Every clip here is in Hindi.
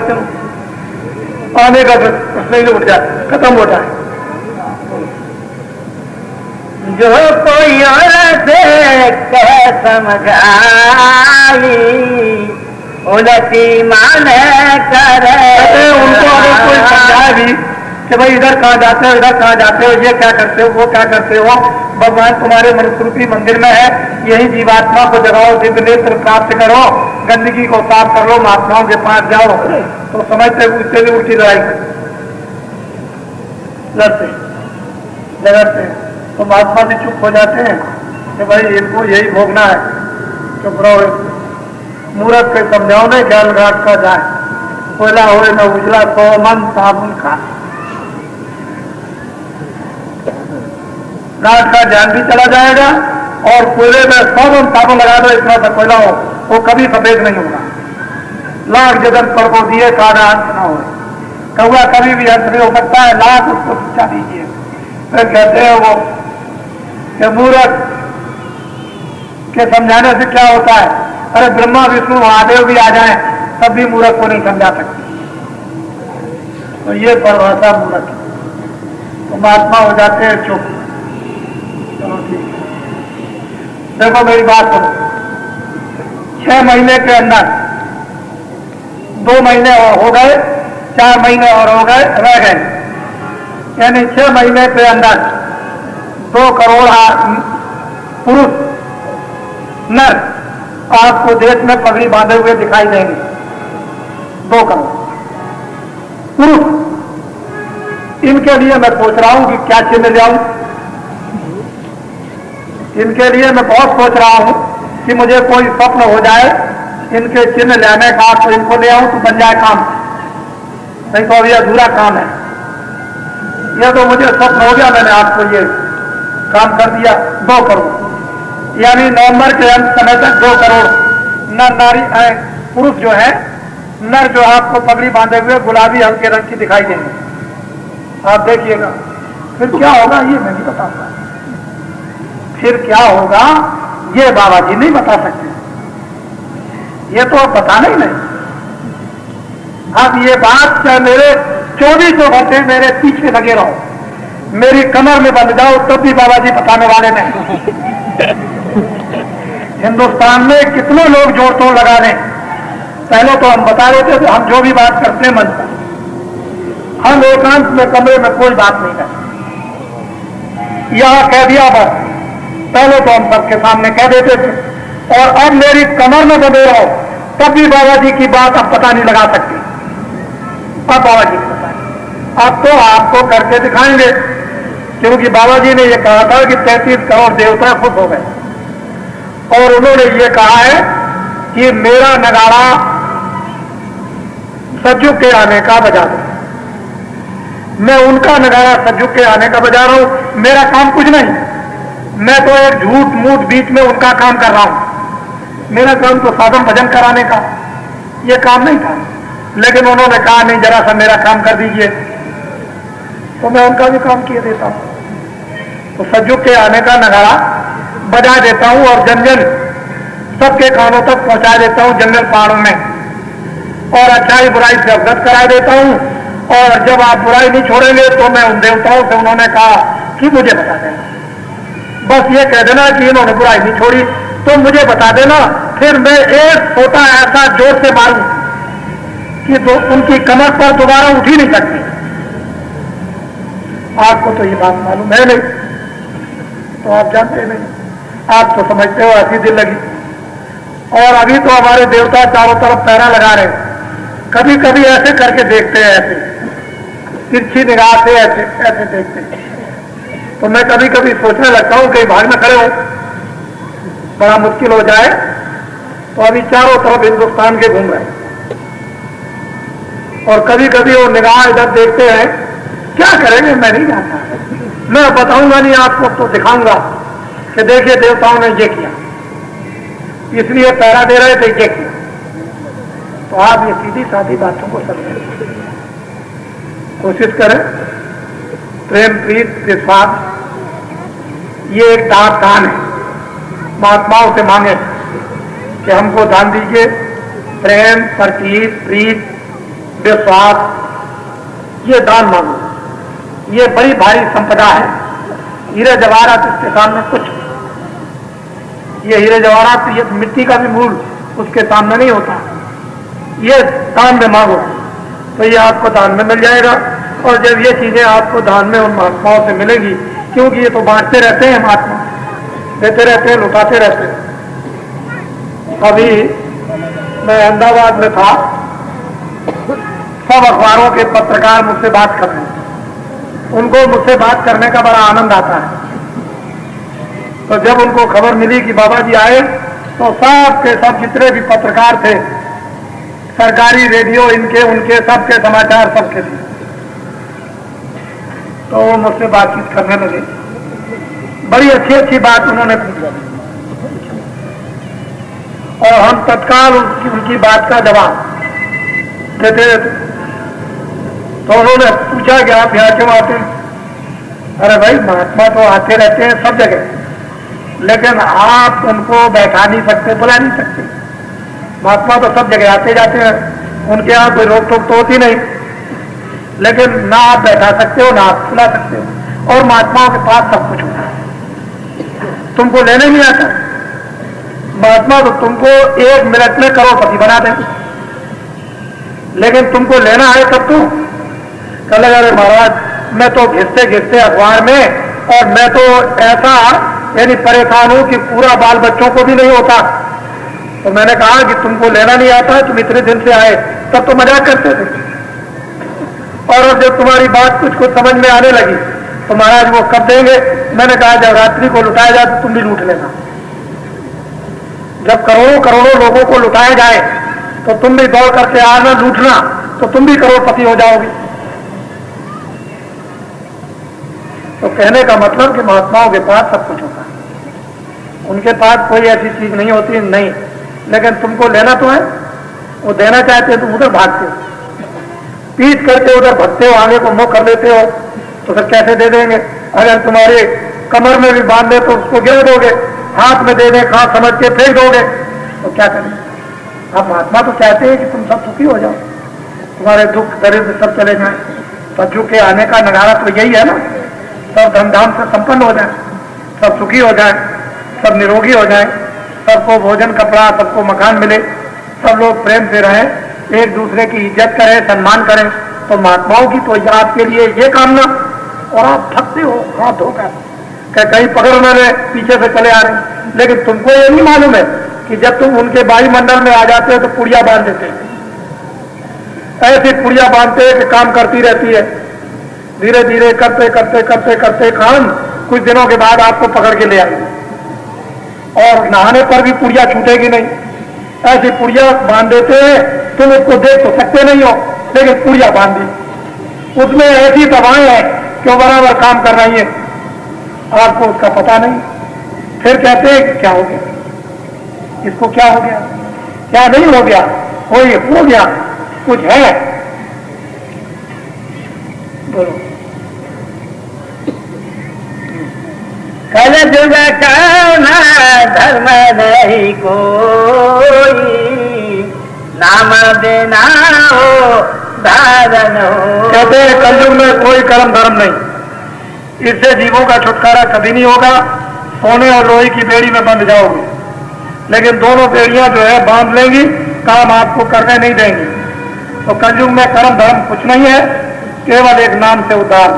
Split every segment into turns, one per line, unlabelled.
चलो, आने का प्रश्न ही उठ जाए, खत्म हो जाए।
जो कोई और से कह समझाई उलटी माने करे,
उनको अगर कोई समझाए भी कि भाई इधर कहाँ जाते हो, इधर कहाँ जाते हो, ये क्या करते हो, वो क्या करते हो, भगवान तुम्हारे मनुष्य मंदिर में है, यही जीवात्मा को जगाओ, दिव्य नेत्र प्राप्त करो, गंदगी को साफ कर लो, महात्माओं के पास जाओ, तो समझते उससे भी उल्टी लड़ाई लड़ते झगड़ते हैं। तो महात्मा भी चुप हो जाते हैं कि भाई इनको यही भोगना है, चुप रहो। मूर्ख के समझाओ ने ज्ञान घाट का जाए, कोयला हो न उजला तो मन साबुन का, घाट का ज्ञान भी चला जाएगा और कोयले में 100 साबुन लगा दो, इतना सा कोयला हो वो कभी सफेद नहीं होगा। लाख जगन पड़को दिए कारा अंत न हो, कौआ कभी भी अंत नहीं हो सकता है, लाख उसको शिक्षा दीजिए। फिर कहते हैं वो कि मूर्ख के समझाने से क्या होता है, अरे ब्रह्मा विष्णु महादेव भी आ जाएं तब भी मूर्ख को नहीं समझा सकते। तो ये परिभाषा मूर्ख, तो महात्मा हो जाते हैं चुप। चलो ठीक है, देखो मेरी बात सुनो, 6 महीने के अंदर 2 महीने हो गए, 4 महीने और हो गए, रह गए, यानी 6 महीने के अंदर 2 करोड़ पुरुष नर आपको देश में पगड़ी बांधे हुए दिखाई देंगे। 2 करोड़ पुरुष, इनके लिए मैं सोच रहा हूं कि क्या चिन्ह ले आऊं। इनके लिए मैं बहुत सोच रहा हूं कि मुझे कोई स्वप्न हो जाए इनके चिन्ह लेने का, तो इनको ले आऊं तो बन जाए काम, नहीं तो अभी अधूरा काम है। यह तो मुझे स्वप्न हो गया, मैंने आपको ये काम कर दिया। 2 करोड़ यानी नवंबर के अंत समय तक 2 करोड़ नर नारी पुरुष जो है, नर जो आपको पगड़ी बांधे हुए गुलाबी हल्के रंग की दिखाई देंगे। आप देखिएगा फिर क्या होगा ये मैं नहीं बताऊंगा, फिर क्या होगा ये बाबा जी नहीं बता सकते, ये तो बताना ही नहीं। अब ये बात चाहे मेरे 24 घंटे मेरे पीछे लगे रहो, मेरी कमर में बंध जाओ, तब भी बाबा जी बताने वाले नहीं। हिंदुस्तान में कितने लोग जोड़ तोड़ लगा रहे, पहले तो हम बता रहे थे तो हम जो भी बात करते हैं मन पर, हम एकांत में कमरे में कोई बात नहीं करते, यहां कह दिया बस। पहले तो हम सबके सामने कह देते थे, और अब मेरी कमर में बंधे रहो तब भी बाबा जी की बात अब पता नहीं लगा सकती। अब बाबा जी को पता, अब तो आपको करके दिखाएंगे, क्योंकि बाबा जी ने यह कहा था कि 33 करोड़ देवता खुश हो गए, और उन्होंने ये कहा है कि मेरा नगाड़ा सज्जुग के आने का बजा दो। मैं उनका नगाड़ा सज्जुग के आने का बजा रहा हूं, मेरा काम कुछ नहीं, मैं तो एक झूठ मूठ बीच में उनका काम कर रहा हूं। मेरा काम तो साधन भजन कराने का, ये काम नहीं था, लेकिन उन्होंने कहा नहीं जरा सा मेरा काम कर दीजिए, तो मैं उनका भी काम किए देता हूं। तो सज्जुग के आने का नगाड़ा बजा देता हूं और जन जन सबके कानों तक पहुंचा देता हूं, जंगल पहाड़ों में, और अच्छाई बुराई से अवगत करा देता हूं। और जब आप बुराई नहीं छोड़ेंगे तो मैं उन देवताओं से उन्होंने कहा कि मुझे बता देना, बस ये कह देना कि इन्होंने बुराई नहीं छोड़ी तो मुझे बता देना, फिर मैं एक छोटा ऐसा जोर से मारूं कि उनकी कमर पर दोबारा उठ ही नहीं सकती। आपको तो ये बात मालूम है नहीं, तो आप जानते नहीं, आप तो समझते हो ऐसी दिल लगी। और अभी तो हमारे देवता चारों तरफ पैरा लगा रहे, कभी कभी ऐसे करके देखते हैं, ऐसे तिरछी निगाह से ऐसे ऐसे देखते हैं, तो मैं कभी कभी सोचने लगता हूं कहीं भाग में खड़े हो, बड़ा मुश्किल हो जाए। तो अभी चारों तरफ हिंदुस्तान के घूम रहे हैं, और कभी कभी वो निगाह इधर देखते हैं, क्या करेंगे मैं नहीं जानता, मैं बताऊंगा नहीं आपको, तो दिखाऊंगा कि देखिए देवताओं ने ये किया, इसलिए पैरा दे रहे थे, ये किया। तो आप ये सीधी साधी बातों को समझें, कोशिश करें। प्रेम प्रीत विश्वास ये एक दान है, महात्माओं से मांगे कि हमको दान दीजिए, प्रेम प्रतीत प्रीत विश्वास, ये दान मांगो। ये बड़ी भारी संपदा है। हीरे जवाहरात इसके सामने कुछ, ये हीरे जवाहरात, ये मिट्टी का भी मूल उसके सामने नहीं होता। ये दान में मांगो तो ये आपको दान में मिल जाएगा। और जब ये चीजें आपको दान में उन महात्माओं से मिलेंगी, क्योंकि ये तो बांटते रहते हैं महात्मा, देते रहते हैं, लुटाते रहते हैं। अभी मैं अहमदाबाद में था, सब अखबारों के पत्रकार मुझसे बात कर रहे हैं। उनको मुझसे बात करने का बड़ा आनंद आता है। तो जब उनको खबर मिली कि बाबा जी आए, तो सब के सब जितने भी पत्रकार थे, सरकारी रेडियो इनके उनके सबके समाचार सबके थे, तो वो मुझसे बातचीत करने लगे। बड़ी अच्छी अच्छी बात उन्होंने पूछी और हम तत्काल उनकी बात का जवाब देते रहते। तो उन्होंने पूछा कि आप यहाँ क्यों आते हैं? अरे भाई, महात्मा तो आते रहते हैं सब जगह, लेकिन आप उनको बैठा नहीं सकते, बुला नहीं सकते। महात्मा तो सब जगह आते जाते हैं, उनके यहाँ कोई रोक टोक तो होती नहीं, लेकिन ना आप बैठा सकते हो ना आप बुला सकते हो। और महात्माओं के पास सब कुछ होता है, तुमको लेने नहीं आता। महात्मा तो तुमको 1 मिनट में करोड़पति बना देंगे, लेकिन तुमको लेना है तब तो। कल अरे महाराज, मैं तो घिसते घिसते अखबार में, और मैं तो ऐसा यानी परेशान हूं कि पूरा बाल बच्चों को भी नहीं होता। तो मैंने कहा कि तुमको लेना नहीं आता है, तुम इतने दिन से आए, तब तो मजाक करते थे, और अब जब तुम्हारी बात कुछ कुछ समझ में आने लगी तो महाराज वो कब देंगे? मैंने कहा जब रात्रि को लुटाया जाए तो तुम भी लूट लेना। जब करोड़ों करोड़ों लोगों को लुटाया जाए तो तुम भी दौड़ करके आना, लूटना, तो तुम भी करोड़पति हो जाओगे। तो कहने का मतलब कि महात्माओं के पास सब कुछ होता है, उनके पास कोई ऐसी चीज नहीं होती नहीं, लेकिन तुमको लेना तो है। वो देना चाहते हैं, तुम उधर भागते हो, पीट करके उधर भगते हो, आगे को मुंह कर लेते हो, तो फिर कैसे दे देंगे? अगर तुम्हारे कमर में भी बांध दे तो उसको गिर दोगे, हाथ में दे दे खास समझ के फेंक दोगे, तो क्या करें? आप महात्मा तो चाहते हैं कि तुम सब सुखी हो जाओ, तुम्हारे दुख दरिद्र सब चले जाए। सज्जू के आने का नजारा तो यही है ना, सब धूमधाम से संपन्न हो जाए, सब सुखी हो जाए, सब निरोगी हो जाए, सबको भोजन कपड़ा, सबको मकान मिले, सब लोग प्रेम से रहें, एक दूसरे की इज्जत करें, सम्मान करें। तो महात्माओं की तो आपके लिए ये कामना, और आप थकते हो हाथ धोकर कहीं पकड़ न रहे, पीछे से चले आ रहे। लेकिन तुमको ये नहीं मालूम है कि जब तुम उनके वायुमंडल में आ जाते हो तो पुड़िया बांध देते हैं, ऐसी पुड़िया बांधते हैं कि काम करती रहती है। धीरे धीरे करते करते करते करते काम कुछ दिनों के बाद आपको पकड़ के ले आएगी, और नहाने पर भी पुड़िया छूटेगी नहीं। ऐसी पुड़िया बांध देते हैं, तुम उसको देख तो सकते नहीं हो, लेकिन पुड़िया बांध दी, उसमें ऐसी दवाएं हैं कि वो बराबर काम कर रही है, आपको उसका पता नहीं। फिर कहते हैं कि क्या हो गया, इसको क्या हो गया? क्या नहीं हो गया, हो गया, कुछ है, बोलो।
कल जुग करना धर्म नहीं कोई, नाम बिना हो धारण हो।
कहते हैं कलयुग में कोई कर्म धर्म नहीं, इससे जीवों का छुटकारा कभी नहीं होगा। सोने और लोहे की बेड़ी में बंध जाओगे, लेकिन दोनों बेड़ियां जो है बांध लेंगी, काम आपको करने नहीं देंगी। तो कलयुग में कर्म धर्म कुछ नहीं है, केवल एक नाम से उद्धार।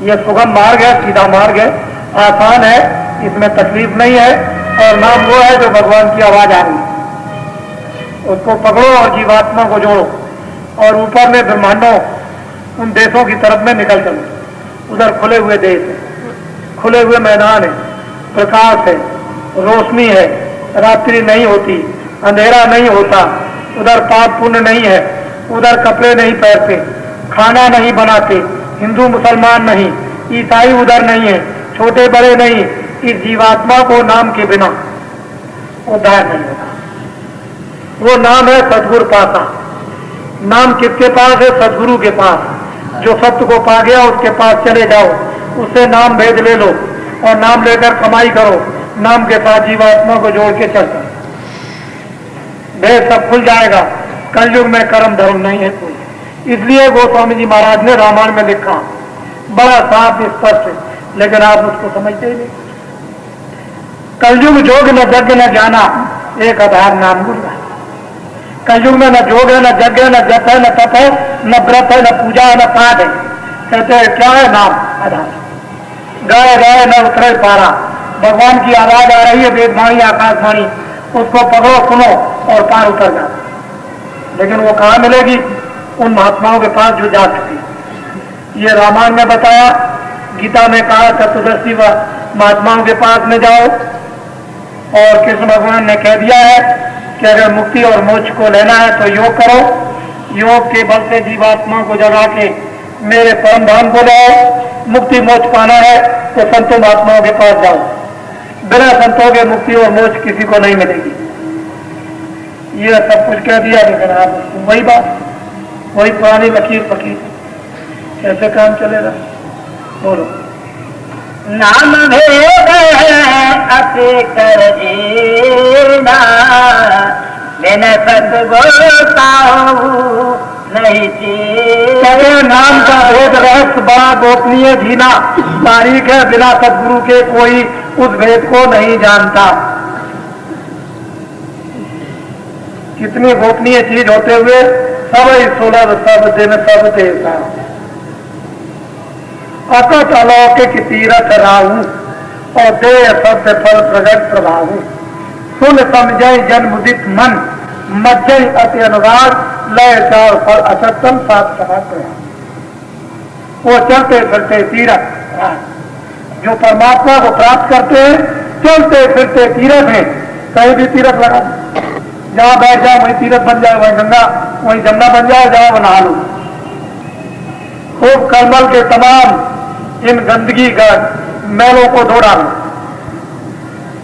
यह सुगम मार्ग है, सीधा मार्ग है, आसान है, इसमें तकलीफ नहीं है। और नाम वो है जो भगवान की आवाज आ रही है, उसको पकड़ो और जीवात्मा को जोड़ो, और ऊपर में ब्रह्मांडों उन देशों की तरफ में निकल चलो। उधर खुले हुए देश है, खुले हुए मैदान है, प्रकाश है, रोशनी है, रात्रि नहीं होती, अंधेरा नहीं होता, उधर पाप पुण्य नहीं है, उधर कपड़े नहीं पहनते, खाना नहीं बनाते, हिंदू मुसलमान नहीं, ईसाई उधर नहीं है, छोटे बड़े नहीं। इस जीवात्मा को नाम के बिना उद्धार नहीं होता। वो नाम है सद्गुरु पासा। नाम किसके पास है? सद्गुरु के पास। जो सत्य को पा गया उसके पास चले जाओ, उससे नाम भेद ले लो, और नाम लेकर कमाई करो, नाम के साथ जीवात्मा को जोड़ के चलता, भेद सब खुल जाएगा। कलयुग में कर्म धर्म नहीं है कोई। इसलिए गोस्वामी जी महाराज ने रामायण में लिखा, बड़ा साफ स्पष्ट है, लेकिन आप उसको समझते ही नहीं। कलयुग जोग न यज्ञ न जाना, एक आधार नाम गुरु है। कलयुग में न जोग है, न यज्ञ है, न जप है, न तप है, न व्रत है, न पूजा है, न पाठ है। कहते हैं क्या है? नाम, आधार। गाय गाय न उतरे पारा, भगवान की आवाज आ रही है, वेदवाणी आकाशवाणी, उसको पकड़ो सुनो और पार उतर जाओ। लेकिन वो कहाँ मिलेगी? उन महात्माओं के पास जो जा चुकी। ये रामायण में बताया, गीता में कहा चतुर्दशी महात्माओं के पास में जाओ। और कृष्ण भगवान ने कह दिया है कि अगर मुक्ति और मोक्ष को लेना है तो योग करो, योग के बल से जीवात्मा को जगा के मेरे परम धाम को लाओ। मुक्ति मोक्ष पाना है तो संतों महात्माओं के पास जाओ, बिना संतों के मुक्ति और मोक्ष किसी को नहीं मिलेगी। ये सब कुछ कह दिया, लेकिन आप वही बात, वही पुरानी लकीर फकीर, कैसे काम चलेगा? बोलो।
नाम भेद अति कर जीना, बिन सतगुरु पाऊं नहीं जी।
नाम का भेद रहस्य बड़ा गोपनीय जीना तारीख है, बिना सदगुरु के कोई उस भेद को नहीं जानता। कितनी गोपनीय चीज होते हुए सब सुलभ सब दिन सब देता। अकट अलौकिक तीरथ राहु, और दे सत्य फल प्रगट प्रभावु। सुन समझय जन्मुदित मन, मज्जय अति अनुराग, लय चार फल अचतल सात समाप्त। वो चलते फिरते तीरथ, जो परमात्मा को प्राप्त करते हैं, चलते फिरते तीरथ है। कहीं भी तीरथ लगा, जहां बैठ जाओ वहीं तीरथ बन जाए, वहीं गंगा वहीं जमुना बन जाए, जाओ बना लो। खूब कलमल के तमाम इन गंदगी का मैलों को धो डालो,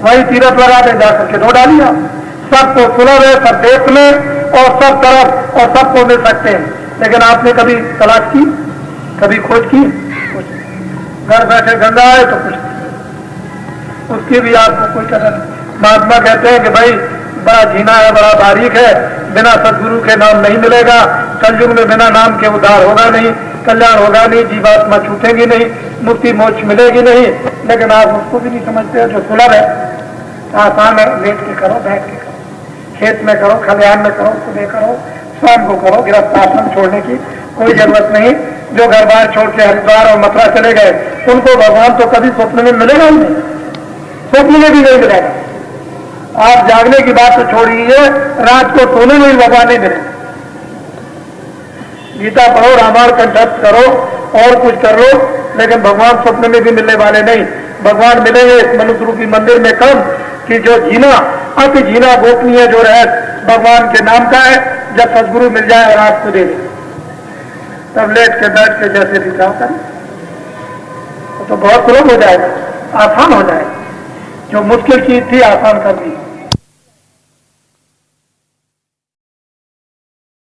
वही तीरथ लगा दे, जाकर के धो डालिए। सबको सुलभ है, सब देश में और सब तरफ और सबको मिल सकते हैं। लेकिन आपने कभी तलाश की, कभी खोज की? घर बैठे गंगा है तो कुछ उसकी भी आपको कोई कदर नहीं। महात्मा कहते हैं कि भाई बड़ा जीना है, बड़ा बारीक है, बिना सदगुरु के नाम नहीं मिलेगा। कलयुग में बिना नाम के उद्धार होगा नहीं, कल्याण होगा नहीं, जीवात्मा छूटेगी नहीं, मुक्ति मोक्ष मिलेगी नहीं। लेकिन आप उसको भी नहीं समझते। जो सुलभ है, आसान है, लेट के करो, बैठ के करो, खेत में करो, खलिहान में करो, सुबह करो, शाम को करो। गृहस्थ आश्रम छोड़ने की कोई जरूरत नहीं। जो घर बार छोड़ के हरिद्वार और मथुरा चले गए, उनको भगवान तो कभी स्वप्न में मिलेगा ही नहीं, स्वप्न में भी नहीं मिलेगा। आप जागने की बात तो छोड़िए, रात को सोने में भी भगवान नहीं मिलेगा। गीता पढ़ो, रामायण कंठस्थ करो और कुछ कर लो, लेकिन भगवान स्वप्न में भी मिलने वाले नहीं। भगवान मिलेंगे इस मनुष्य रूपी मंदिर में कब? कि जो जीना, अति जीना गोपनीय जो रहस्य भगवान के नाम का है, जब सदगुरु मिल जाए और आपको दे दे, तब लेट के बैठ के जैसे भी काम करें तो बहुत सुलभ हो जाएगा, आसान हो जाएगा। जो मुश्किल चीज थी आसान कर दी।